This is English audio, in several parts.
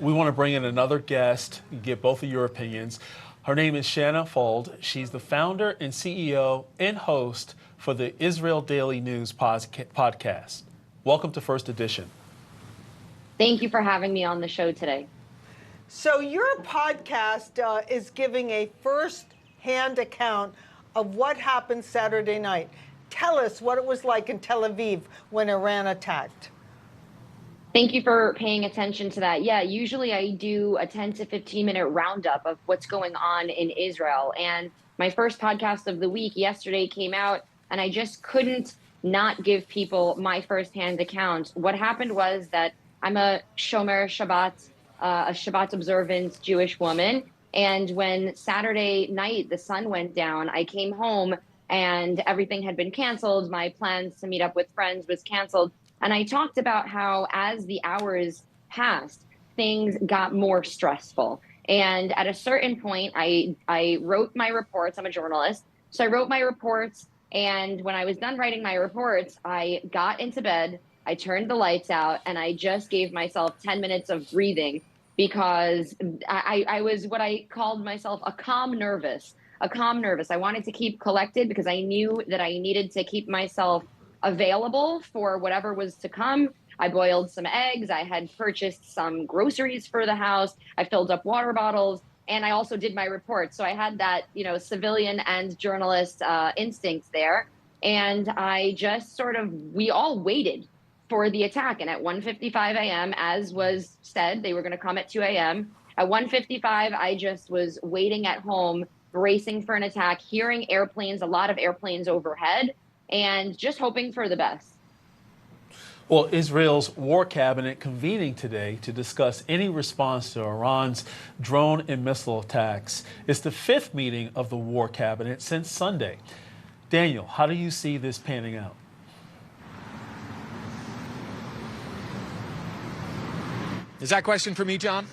we want to bring in another guest, get both of your opinions. Her name is Shanna Fuld. She's the founder and CEO and host for the Israel Daily News podcast. Welcome to First Edition. Thank you for having me on the show today. So your podcast is giving a first-hand account of what happened Saturday night. Tell us what it was like in Tel Aviv when Iran attacked. Thank you for paying attention to that. Yeah, usually I do a 10 to 15-minute roundup of what's going on in Israel. And my first podcast of the week yesterday came out, and I just couldn't not give people my firsthand account. What happened was that I'm a Shomer Shabbat, a Shabbat observant Jewish woman. And when Saturday night the sun went down, I came home and everything had been canceled. My plans to meet up with friends was canceled. And I talked about how as the hours passed, things got more stressful. And at a certain point, I wrote my reports. I'm a journalist. So I wrote my reports. And when I was done writing my reports, I got into bed, I turned the lights out, and I just gave myself 10 minutes of breathing because I was what I called myself a calm nervous. I wanted to keep collected because I knew that I needed to keep myself available for whatever was to come. I boiled some eggs. I had purchased some groceries for the house. I filled up water bottles, and I also did my report. So I had that, civilian and journalist instincts there. And I just we all waited for the attack. And at 1:55 a.m., as was said, they were going to come at 2 a.m. At 1:55, I just was waiting at home, bracing for an attack, hearing a lot of airplanes overhead, and just hoping for the best. Well, Israel's war cabinet convening today to discuss any response to Iran's drone and missile attacks. It's the fifth meeting of the war cabinet since Sunday. Daniel, how do you see this panning out? Is that question for me, John?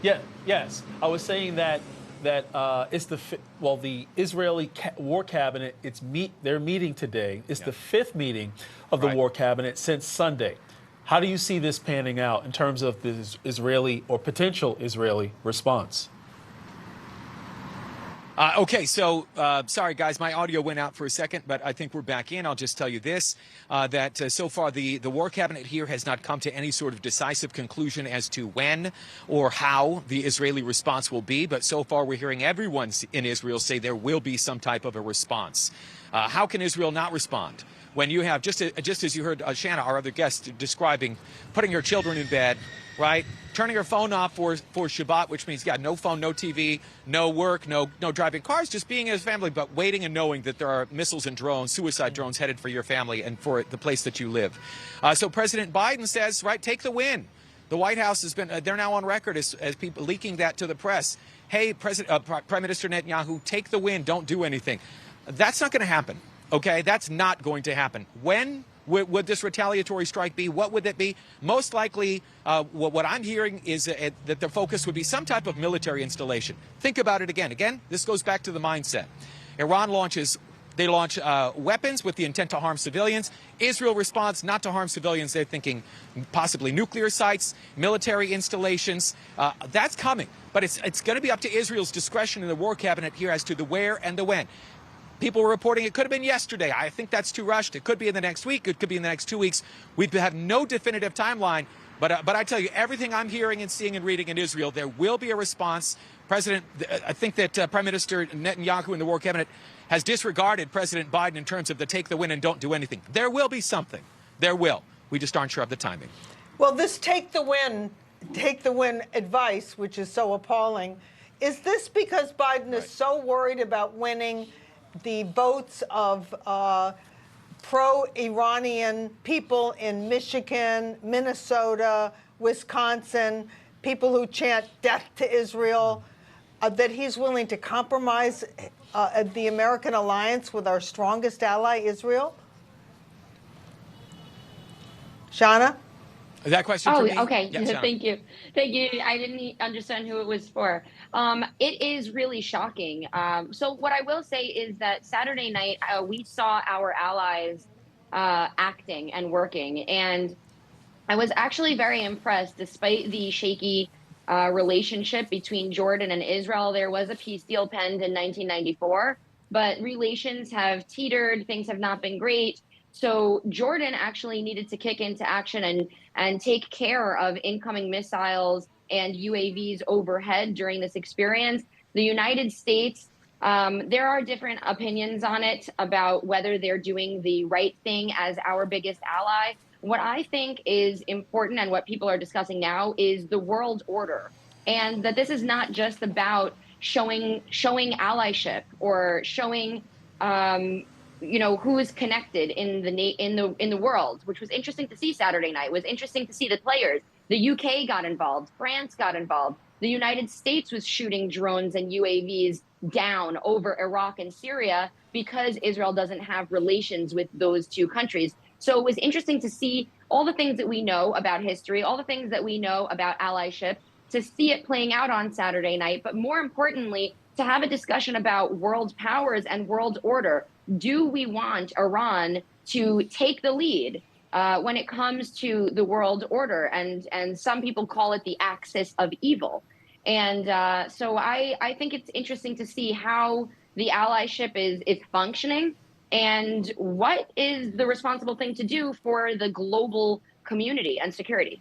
Yeah, yes. I was saying that it's the Israeli war cabinet. They're meeting today. It's the fifth meeting of the war cabinet since Sunday. How do you see this panning out in terms of the Israeli or potential Israeli response? Okay, so sorry, guys, my audio went out for a second, but I think we're back in. I'll just tell you this, that so far the war cabinet here has not come to any sort of decisive conclusion as to when or how the Israeli response will be. But so far we're hearing everyone in Israel say there will be some type of a response. How can Israel not respond? When you have, just as you heard Shanna, our other guest, describing putting your children in bed, right? Turning your phone off for Shabbat, which means, no phone, no TV, no work, no driving cars, just being as family, but waiting and knowing that there are missiles and drones, suicide drones headed for your family and for the place that you live. So President Biden says, take the win. The White House has been, they're now on record as people leaking that to the press. Hey, Prime Minister Netanyahu, take the win, don't do anything. That's not going to happen. Okay, that's not going to happen. When would this retaliatory strike be? What would it be? Most likely, what I'm hearing is that the focus would be some type of military installation. Think about it again. Again, this goes back to the mindset. Iran launch weapons with the intent to harm civilians. Israel responds not to harm civilians. They're thinking possibly nuclear sites, military installations. That's coming. But it's going to be up to Israel's discretion in the war cabinet here as to the where and the when. People were reporting it could have been yesterday. I think that's too rushed. It could be in the next week. It could be in the next 2 weeks. We have no definitive timeline. But I tell you, everything I'm hearing and seeing and reading in Israel, there will be a response. I think that Prime Minister Netanyahu in the war cabinet has disregarded President Biden in terms of the take the win and don't do anything. There will be something. There will. We just aren't sure of the timing. Well, this take the win advice, which is so appalling, is this because Biden is so worried about winning the votes of pro-Iranian people in Michigan, Minnesota, Wisconsin, people who chant death to Israel, that he's willing to compromise the American alliance with our strongest ally, Israel? Shanna? Is that question for me? Okay. Yeah, Thank you. I didn't understand who it was for. It is really shocking. So what I will say is that Saturday night, we saw our allies acting and working. And I was actually very impressed, despite the shaky relationship between Jordan and Israel. There was a peace deal penned in 1994, but relations have teetered. Things have not been great. So Jordan actually needed to kick into action and take care of incoming missiles and UAVs overhead during this experience. The United States, there are different opinions on it about whether they're doing the right thing as our biggest ally. What I think is important and what people are discussing now is the world order, and that this is not just about showing allyship or showing who is connected in the world, which was interesting to see Saturday night. It was interesting to see the players. The UK got involved, France got involved. The United States was shooting drones and UAVs down over Iraq and Syria because Israel doesn't have relations with those two countries. So it was interesting to see all the things that we know about history, all the things that we know about allyship, to see it playing out on Saturday night, but more importantly, to have a discussion about world powers and world order. Do we want Iran to take the lead when it comes to the world order? And some people call it the axis of evil. And so I think it's interesting to see how the allyship is functioning and what is the responsible thing to do for the global community and security.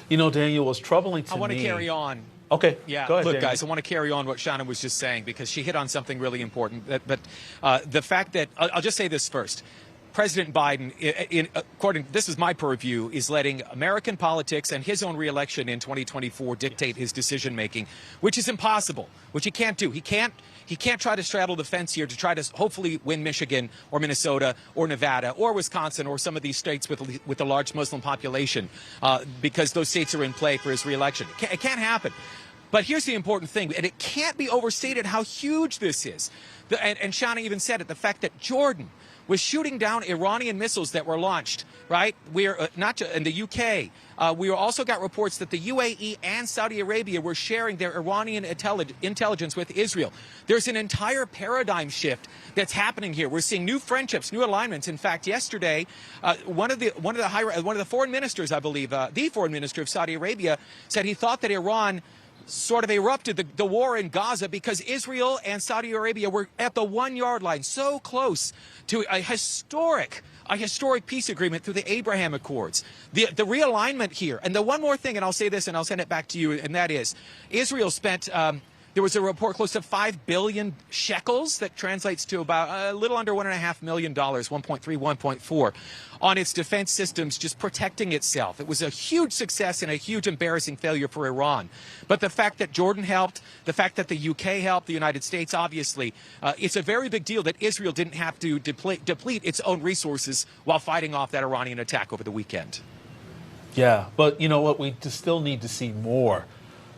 You know, Daniel, what's troubling to me. I want to carry on. Okay. Yeah. Go ahead, Look, Daniel. guys, I want to carry on what Shanna was just saying because she hit on something really important. But the fact that I'll just say this first. President Biden, according this is my purview, is letting American politics and his own reelection in 2024 dictate his decision making, which is impossible, which he can't do. He can't try to straddle the fence here to try to hopefully win Michigan or Minnesota or Nevada or Wisconsin or some of these states with a large Muslim population because those states are in play for his reelection. It can't happen. But here's the important thing, and it can't be overstated how huge this is. And Shanna even said it, the fact that Jordan was shooting down Iranian missiles that were launched, right? We're not in the UK. We also got reports that the UAE and Saudi Arabia were sharing their Iranian intelligence with Israel. There's an entire paradigm shift that's happening here. We're seeing new friendships, new alignments. In fact, yesterday, one of the foreign ministers, I believe, the foreign minister of Saudi Arabia, said he thought that Iran sort of erupted the war in Gaza because Israel and Saudi Arabia were at the 1 yard line, so close to a historic peace agreement through the Abraham Accords. The realignment here, and the one more thing, and I'll say this and I'll send it back to you, and that is Israel spent there was a report close to 5 billion shekels, that translates to about a little under $1.5 million, 1.3, 1.4, on its defense systems, just protecting itself. It was a huge success and a huge embarrassing failure for Iran. But the fact that Jordan helped, the fact that the UK helped, the United States, obviously, it's a very big deal that Israel didn't have to deplete its own resources while fighting off that Iranian attack over the weekend. Yeah, but you know what? We still need to see more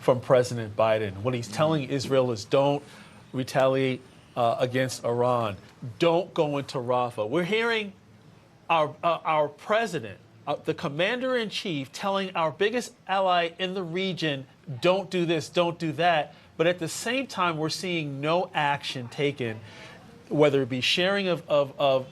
from President Biden. What he's telling Israel is don't retaliate against Iran. Don't go into Rafah. We're hearing our president, the commander-in-chief, telling our biggest ally in the region, don't do this, don't do that. But at the same time, we're seeing no action taken, whether it be sharing of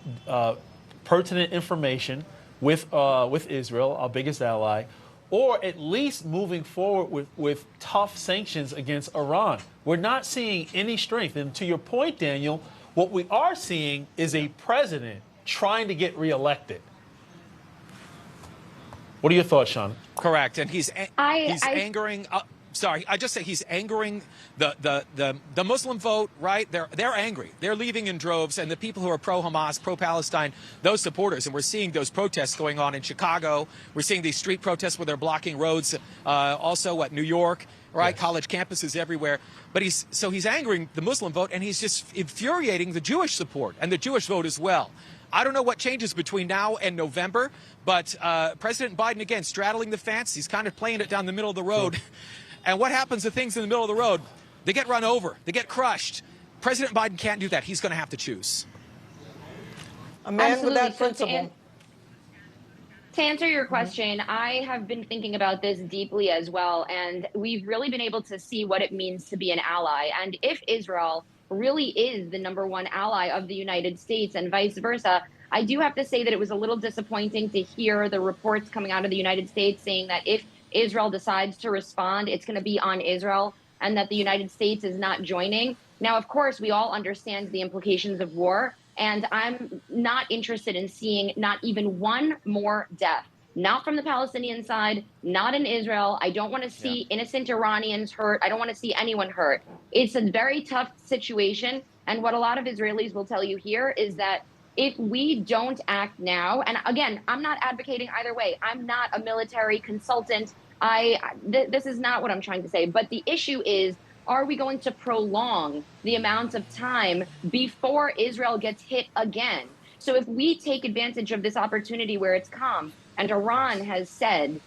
pertinent information with Israel, our biggest ally, or at least moving forward with tough sanctions against Iran. We're not seeing any strength. And to your point, Daniel, what we are seeing is a president trying to get reelected. What are your thoughts, Sean? Correct, and he's angering. I just say he's angering the Muslim vote, right? They're angry. They're leaving in droves, and the people who are pro-Hamas, pro-Palestine, those supporters, and we're seeing those protests going on in Chicago. We're seeing these street protests where they're blocking roads. Also, New York, right? Yes. College campuses everywhere. But he's angering the Muslim vote, and he's just infuriating the Jewish support and the Jewish vote as well. I don't know what changes between now and November, but President Biden, again, straddling the fence. He's kind of playing it down the middle of the road. And what happens to things in the middle of the road? They get run over. They get crushed. President Biden can't do that. He's going to have to choose. A man Absolutely. with that principle. To answer your question, I have been thinking about this deeply as well, and we've really been able to see what it means to be an ally. And if Israel really is the #1 ally of the United States and vice versa, I do have to say that it was a little disappointing to hear the reports coming out of the United States saying that if Israel decides to respond, it's going to be on Israel, and that the United States is not joining. Now, of course, we all understand the implications of war, and I'm not interested in seeing not even one more death, not from the Palestinian side, not in Israel. I don't want to see innocent Iranians hurt. I don't want to see anyone hurt. It's a very tough situation. And what a lot of Israelis will tell you here is that if we don't act now, and again, I'm not advocating either way. I'm not a military consultant. This is not what I'm trying to say. But the issue is, are we going to prolong the amount of time before Israel gets hit again? So if we take advantage of this opportunity where it's calm, and Iran has said,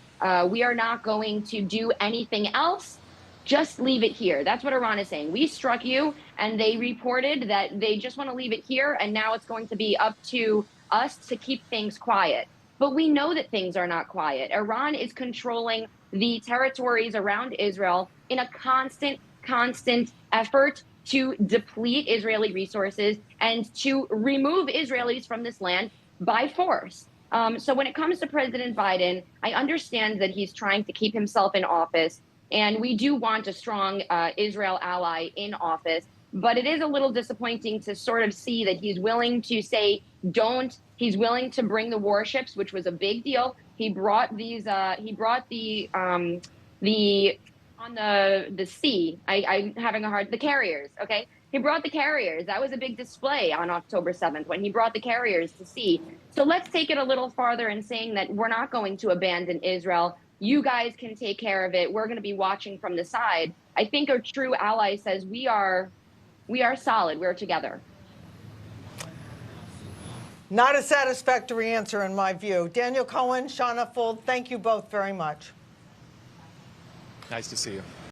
we are not going to do anything else, just leave it here. That's what Iran is saying. We struck you, and they reported that they just want to leave it here, and now it's going to be up to us to keep things quiet. But we know that things are not quiet. Iran is controlling the territories around Israel in a constant effort to deplete Israeli resources and to remove Israelis from this land by force. So when it comes to President Biden, I understand that he's trying to keep himself in office, and we do want a strong Israel ally in office. But it is a little disappointing to sort of see that he's willing to say don't. He's willing to bring the warships, which was a big deal. He brought these. He brought the on the sea. I'm having a hard. The carriers. Okay. He brought the carriers. That was a big display on October 7th when he brought the carriers to sea. So let's take it a little farther in saying that we're not going to abandon Israel. You guys can take care of it. We're going to be watching from the side. I think a true ally says we are solid. We're together. Not a satisfactory answer in my view. Daniel Cohen, Shanna Fuld, thank you both very much. Nice to see you.